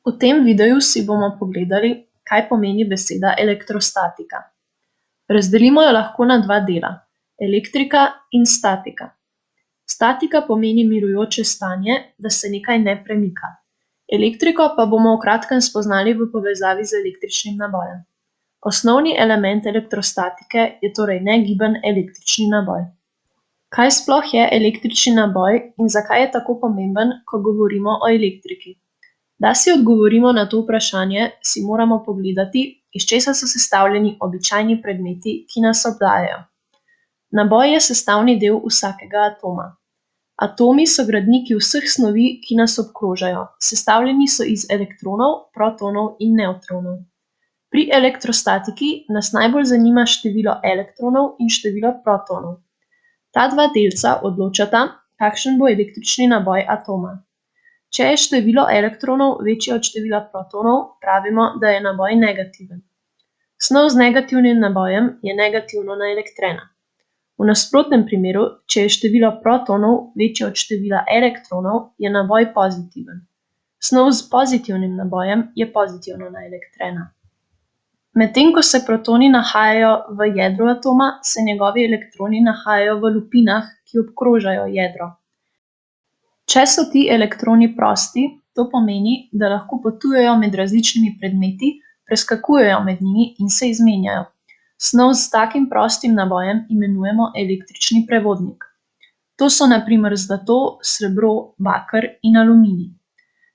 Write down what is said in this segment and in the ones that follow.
V tem videu si bomo pogledali, kaj pomeni beseda elektrostatika. Razdelimo jo lahko na dva dela: elektrika in statika. Statika pomeni mirujoče stanje, da se nekaj ne premika. Elektriko pa bomo v kratkem spoznali v povezavi z električnim nabojem. Osnovni element elektrostatike je torej negiben električni naboj. Kaj sploh je električni naboj in zakaj je tako pomemben, ko govorimo o elektriki? Da si odgovorimo na to vprašanje, si moramo pogledati, iz česa so sestavljeni običajni predmeti, ki nas obdajajo. Naboj je sestavni del vsakega atoma. Atomi so gradniki vseh snovi, ki nas obkrožajo. Sestavljeni so iz elektronov, protonov in nevtronov. Pri elektrostatiki nas najbolj zanima število elektronov in število protonov. Ta dva delca odločata, kakšen bo električni naboj atoma. Če je število elektronov večje od števila protonov, pravimo, da je naboj negativen. Snov z negativnim nabojem je negativno naelektrena. V nasprotnem primeru, če je število protonov večje od števila elektronov, je naboj pozitiven. Snov z pozitivnim nabojem je pozitivno naelektrena. Medtem ko se protoni nahajajo v jedru atoma, se njegovi elektroni nahajajo v lupinah, ki obkrožajo jedro. Če so ti elektroni prosti, to pomeni, da lahko potujejo med različnimi predmeti, preskakujejo med njimi in se izmenjajo. Snov s takim prostim nabojem imenujemo električni prevodnik. To so na primer zlato, srebro, baker in aluminij.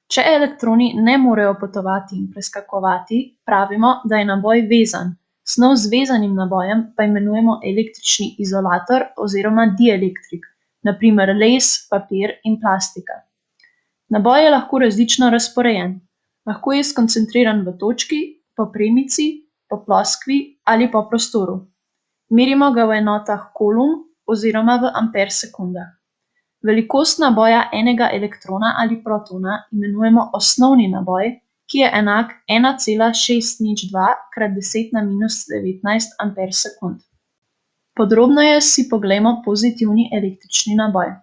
Če elektroni ne morejo potovati in preskakovati, pravimo, da je naboj vezan. Snov z vezanim nabojem pa imenujemo električni izolator oziroma dielektrik, na primer les, papir in plastika. Naboj je lahko različno razporejen. Lahko je skoncentriran v točki, po premici, po ploskvi ali po prostoru. Merimo ga v enotah kulum oziroma v ampersekundah. Velikost naboja enega elektrona ali protona imenujemo osnovni naboj, ki je enak 1,602 krat 10⁻⁹ ampersekund. Podrobneje si poglejmo pozitivni električni naboj.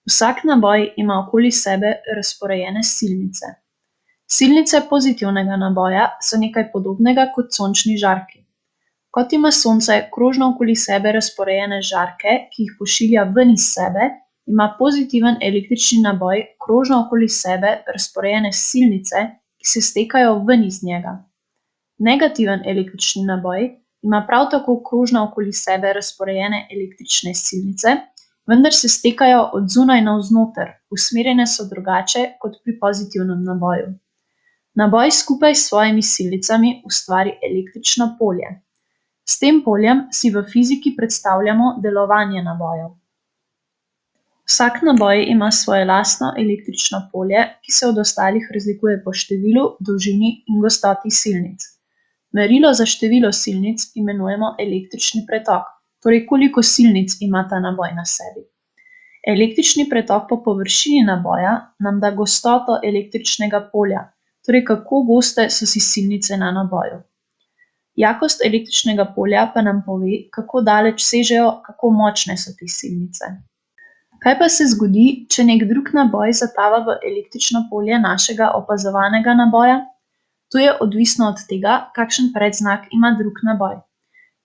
Vsak naboj ima okoli sebe razporejene silnice. Silnice pozitivnega naboja so nekaj podobnega kot sončni žarki. Kot ima Sonce krožno okoli sebe razporejene žarke, ki jih pošilja ven iz sebe, ima pozitiven električni naboj krožno okoli sebe razporejene silnice, ki se stekajo ven iz njega. Negativen električni naboj ima prav tako krožno okoli sebe razporejene električne silnice, vendar se stekajo od zunaj navznoter, usmerjene so drugače kot pri pozitivnem naboju. Naboj skupaj s svojimi silnicami ustvari električno polje. S tem poljem si v fiziki predstavljamo delovanje nabojev. Vsak naboj ima svoje lastno električno polje, ki se od ostalih razlikuje po številu, dolžini in gostoti silnic. Merilo za število silnic imenujemo električni pretok, torej koliko silnic ima ta naboj na sebi. Električni pretok po površini naboja nam da gostoto električnega polja, torej kako goste so si silnice na naboju. Jakost električnega polja pa nam pove, kako daleč sežejo, kako močne so te silnice. Kaj pa se zgodi, če nek drug naboj zatava v električno polje našega opazovanega naboja? To je odvisno od tega, kakšen predznak ima drug naboj.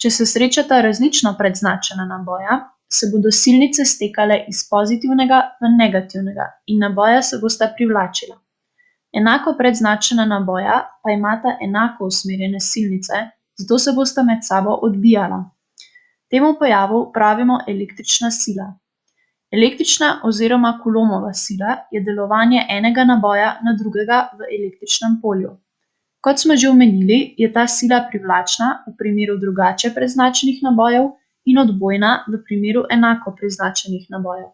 Če se srečata različno predznačena naboja, se bodo silnice stekale iz pozitivnega v negativnega in naboja se bosta privlačila. Enako predznačena naboja pa imata enako usmerjene silnice, zato se bosta med sabo odbijala. Temu pojavu pravimo električna sila. Električna oziroma Coulombova sila je delovanje enega naboja na drugega v električnem polju. Kot smo že omenili, je ta sila privlačna v primeru drugače predznačenih nabojev in odbojna v primeru enako predznačenih nabojev.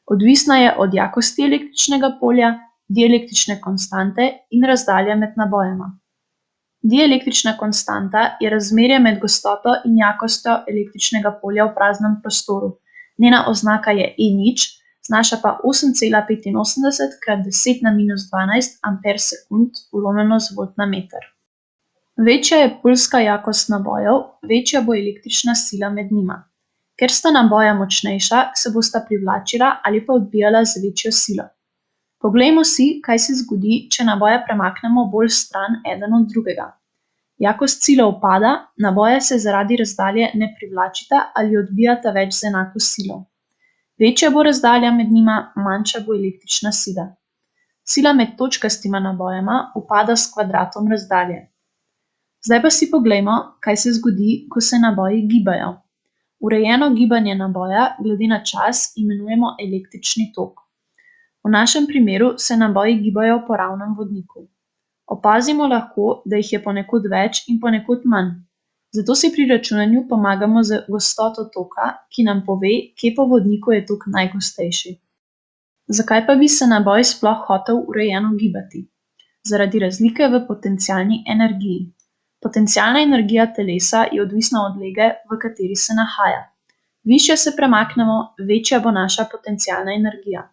Odvisna je od jakosti električnega polja, dielektrične konstante in razdalje med nabojema. Dielektrična konstanta je razmerje med gostoto in jakostjo električnega polja v praznem prostoru. Njena oznaka je E0, znaša pa 8,85 krat 10⁻12 ampersekund vlomljeno z volt na meter. Večja je poljska jakost nabojev, večja bo električna sila med njima. Ker sta naboja močnejša, se bosta privlačila ali pa odbijala z večjo silo. Poglejmo si, kaj se zgodi, če naboje premaknemo bolj stran eden od drugega. Jakost sile upada, naboja se zaradi razdalje ne privlačita ali odbijata več z enako silo. Večja bo razdalja med njima, manjša bo električna sila. Sila med točkastima nabojema upada s kvadratom razdalje. Zdaj pa si poglejmo, kaj se zgodi, ko se naboji gibajo. Urejeno gibanje naboja glede na čas imenujemo električni tok. V našem primeru se naboji gibajo po ravnem vodniku. Opazimo lahko, da jih je ponekod več in ponekod manj. Zato si pri računanju pomagamo z gostoto toka, ki nam pove, kje po vodniku je tok najgostejši. Zakaj pa bi se naboj sploh hotel urejeno gibati? Zaradi razlike v potencialni energiji. Potencialna energija telesa je odvisna od lege, v kateri se nahaja. Višje se premaknemo, večja bo naša potencialna energija.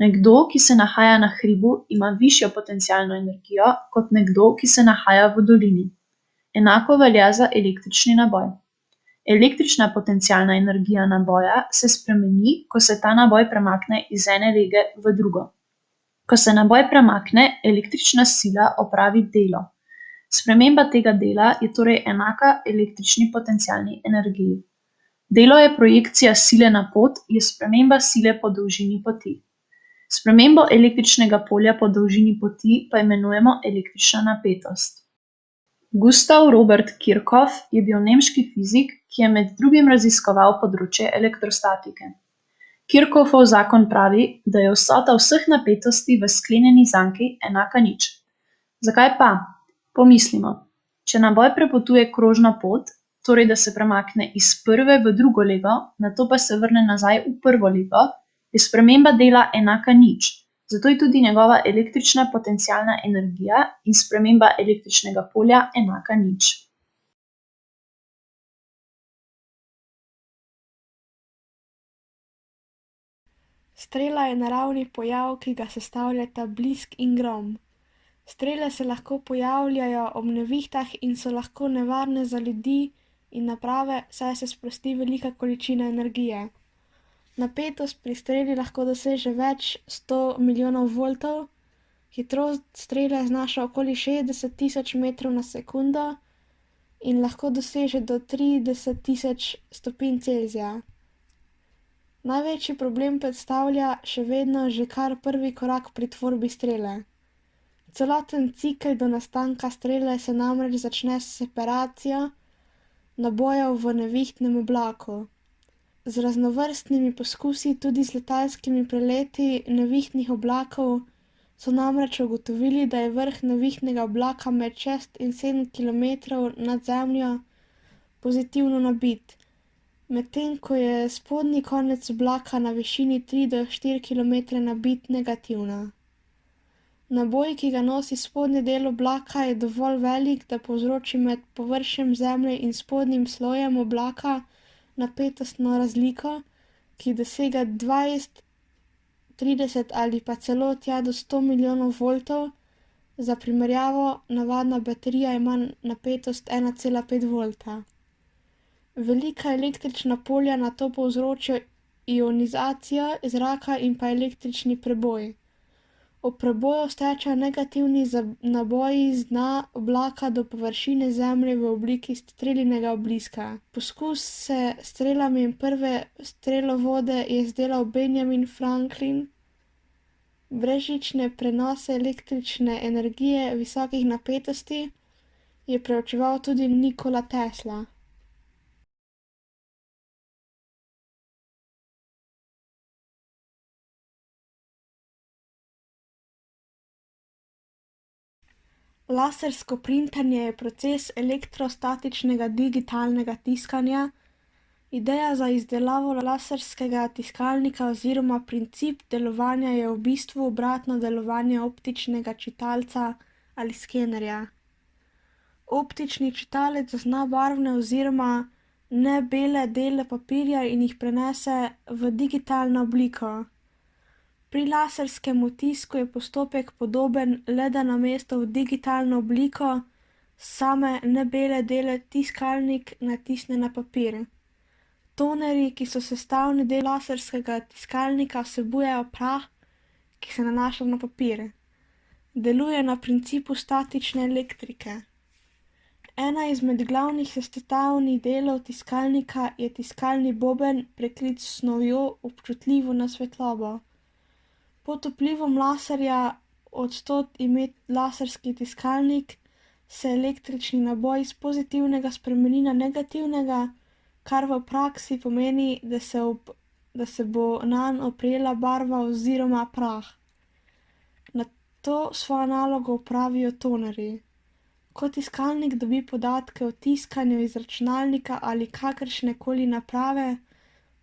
Nekdo, ki se nahaja na hribu, ima višjo potencialno energijo kot nekdo, ki se nahaja v dolini. Enako velja za električni naboj. Električna potencialna energija naboja se spremeni, ko se ta naboj premakne iz ene lege v drugo. Ko se naboj premakne, električna sila opravi delo. Sprememba tega dela je torej enaka električni potencialni energiji. Delo je projekcija sile na pot, je sprememba sile po dolžini poti. Spremembo električnega polja po dolžini poti pa imenujemo električna napetost. Gustav Robert Kirchhoff je bil nemški fizik, ki je med drugim raziskoval področje elektrostatike. Kirchhoffov zakon pravi, da je vsota vseh napetosti v sklenjeni zanki enaka nič. Zakaj pa? Pomislimo. Če naboj prepotuje krožno pot, torej da se premakne iz prve v drugo lego, nato pa se vrne nazaj v prvo lego, je sprememba dela enaka nič, zato je tudi njegova električna potencialna energija in sprememba električnega polja enaka nič. Strela je naravni pojav, ki ga sestavljata blisk in grom. Strele se lahko pojavljajo ob nevihtah in so lahko nevarne za ljudi in naprave, saj se sprosti velika količina energije. Napetost pri streli lahko doseže več 100 milijonov voltov, hitrost strele znaša okoli 60 tisoč metrov na sekundo in lahko doseže do 30 tisoč stopinj Celzija. Največji problem predstavlja še vedno že kar prvi korak pri tvorbi strele. Celoten cikel do nastanka strele se namreč začne s separacijo nabojev v nevihtnem oblaku. Z raznovrstnimi poskusi, tudi z letalskimi preleti nevihtnih oblakov, so namreč ugotovili, da je vrh nevihtnega oblaka med 6 in 7 kilometrov nad zemljo pozitivno nabit, medtem ko je spodnji konec oblaka na višini 3 do 4 kilometre nabit negativno. Naboj, ki ga nosi spodnji del oblaka, je dovolj velik, da povzroči med površjem zemlje in spodnjim slojem oblaka napetostno razliko, ki dosega 20, 30 ali pa celo tja do 100 milijonov voltov. Za primerjavo, navadna baterija ima napetost 1,5 volta. Velika električna polja nato povzročijo ionizacijo zraka in pa električni preboj. Ob preboju stečejo negativni naboji z dna oblaka do površine zemlje v obliki strelinega obliska. Poskus s strelami prve strelovode je izdelal Benjamin Franklin. Brezžične prenose električne energije visokih napetosti je preučeval tudi Nikola Tesla. Lasersko printanje je proces elektrostatičnega digitalnega tiskanja. Ideja za izdelavo laserskega tiskalnika oziroma princip delovanja je v bistvu obratno delovanje optičnega čitalca ali skenerja. Optični čitalec zazna barvne oziroma nebele dele papirja in jih prenese v digitalno obliko. Pri laserskem tisku je postopek podoben, le da namesto v digitalno obliko same nebele dele tiskalnik natisne na papir. Tonerji, ki so sestavni del laserskega tiskalnika, vsebujejo prah, ki se nanaša na papir. Deluje na principu statične elektrike. Ena izmed glavnih sestavnih delov tiskalnika je tiskalni boben, prekrit s snovjo, občutljivo na svetlobo. Pod vplivom laserja od tod ime laserski tiskalnik se električni naboj iz pozitivnega spremeni na negativnega, kar v praksi pomeni, da se bo nanj oprijela barva oziroma prah. Nato svojo nalogo opravijo tonerji. Ko tiskalnik dobi podatke o tiskanju iz računalnika ali kakršnekoli naprave,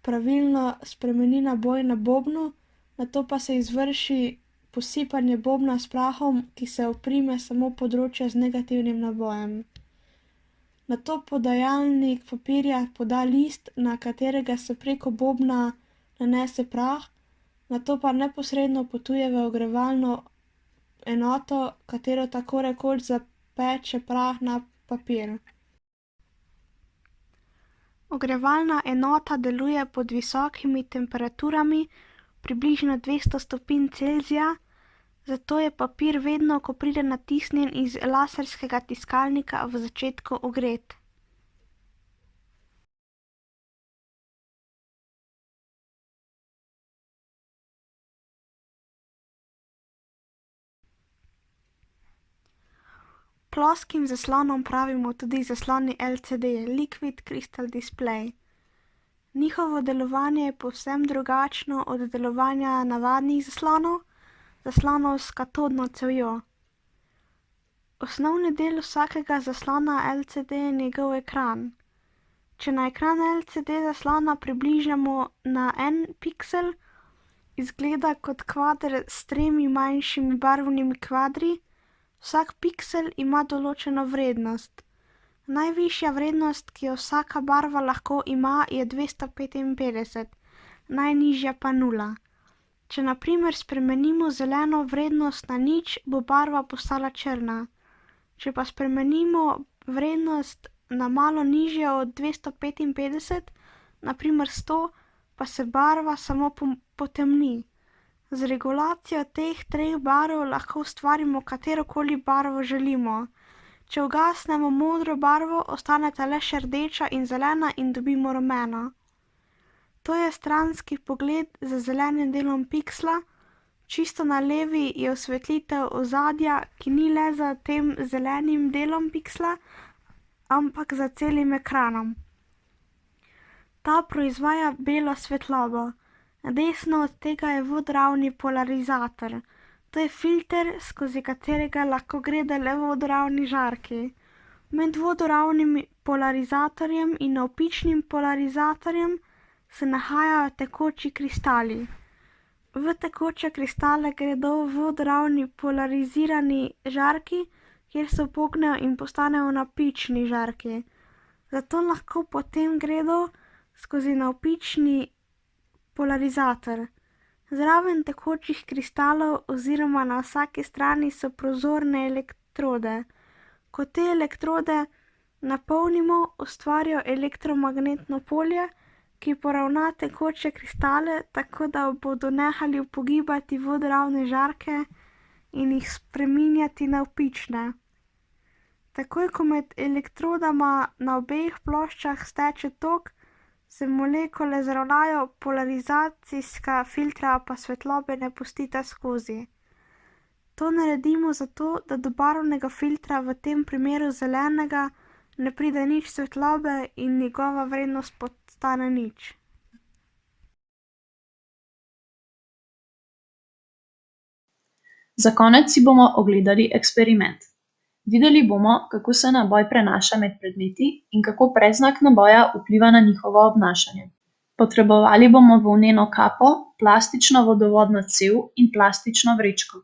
pravilno spremeni naboj na bobnu, nato pa se izvrši posipanje bobna s prahom, ki se oprime samo področje z negativnim nabojem. Nato podajalnik papirja poda list, na katerega se preko bobna nanese prah, nato pa neposredno potuje v ogrevalno enoto, katero tako rekoč zapeče prah na papir. Ogrevalna enota deluje pod visokimi temperaturami, približno 200 stopinj Celzija, zato je papir vedno, ko pride natisnjen iz laserskega tiskalnika, v začetku ogret. Ploskim zaslonom pravimo tudi zasloni LCD, Liquid Crystal Display. Njihovo delovanje je povsem drugačno od delovanja navadnih zaslonov s katodno cevjo. Osnovni del vsakega zaslona LCD je njegov ekran. Če na ekran LCD zaslona približamo na 1 piksel, izgleda kot kvader s 3 manjšimi barvnimi kvadri. Vsak piksel ima določeno vrednost. Najvišja vrednost, ki jo vsaka barva lahko ima, je 255, najnižja pa 0. Če na primer spremenimo zeleno vrednost na 0, bo barva postala črna. Če pa spremenimo vrednost na malo nižjo od 255, na primer 100, pa se barva samo potemni. Z regulacijo teh 3 barv lahko ustvarimo katerokoli barvo želimo. Če ugasnemo modro barvo, ostaneta le še rdeča in zelena in dobimo rumeno. To je stranski pogled z zelenim delom piksla, čisto na levi je osvetlitev ozadja, ki ni le za tem zelenim delom piksla, ampak za celim ekranom. Ta proizvaja belo svetlobo. Desno od tega je vodoravni polarizator. To je filter, skozi katerega lahko gredo le vodoravni žarki. Med vodoravnim polarizatorjem in navpičnim polarizatorjem se nahajajo tekoči kristali. V tekoče kristale gredo vodoravni polarizirani žarki, kjer se upognejo in postanejo navpični žarki. Zato lahko potem gredo skozi navpični polarizator. Zraven tekočih kristalov oziroma na vsaki strani so prozorne elektrode. Ko te elektrode napolnimo, ustvarijo elektromagnetno polje, ki poravna tekoče kristale, tako da bodo nehali upogibati vodoravne žarke in jih spreminjati na navpične. Takoj ko med elektrodama na obeh ploščah steče tok, se molekule zravnajo, polarizacijska filtra pa svetlobe ne pustita skozi. To naredimo zato, da do barvnega filtra, v tem primeru zelenega, ne pride nič svetlobe in njegova vrednost postane 0. Za konec si bomo ogledali eksperiment. Videli bomo, kako se naboj prenaša med predmeti in kako predznak naboja vpliva na njihovo obnašanje. Potrebovali bomo volneno kapo, plastično vodovodno cev in plastično vrečko.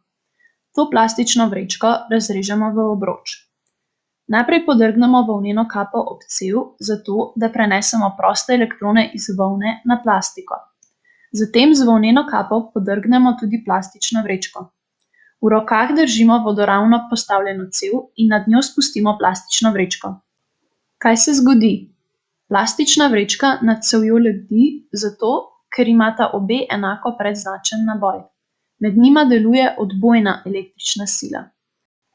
To plastično vrečko razrežemo v obroč. Najprej podrgnemo volneno kapo ob cev, zato da prenesemo proste elektrone iz volne na plastiko. Zatem z volneno kapo podrgnemo tudi plastično vrečko. V rokah držimo vodoravno postavljeno cev in nad njo spustimo plastično vrečko. Kaj se zgodi? Plastična vrečka nad cevjo lebdi, zato ker imata obe enako predzračen naboj. Med njima deluje odbojna električna sila.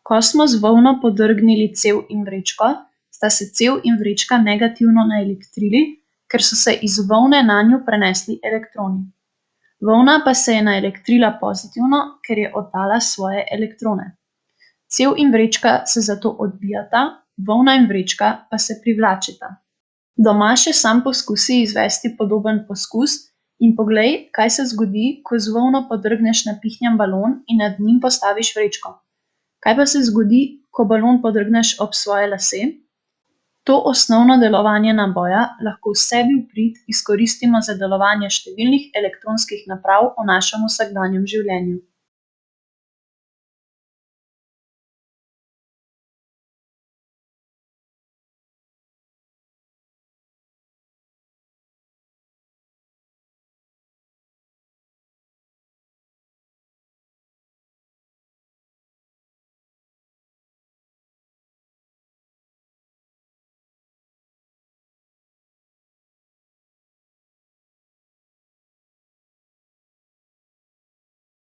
Ko smo z volno podrgnili cev in vrečko, sta se cev in vrečka negativno naelektrili, ker so se iz volne nanju prenesli elektroni. Volna pa se je naelektrila pozitivno, ker je oddala svoje elektrone. Cev in vrečka se zato odbijata, volna in vrečka pa se privlačita. Doma še sam poskusi izvesti podoben poskus in poglej, kaj se zgodi, ko z volno podrgneš napihnjen balon in nad njim postaviš vrečko. Kaj pa se zgodi, ko balon podrgneš ob svoje lase? To osnovno delovanje naboja lahko sebi v prid izkoristimo za delovanje številnih elektronskih naprav v našem vsakdanjem življenju.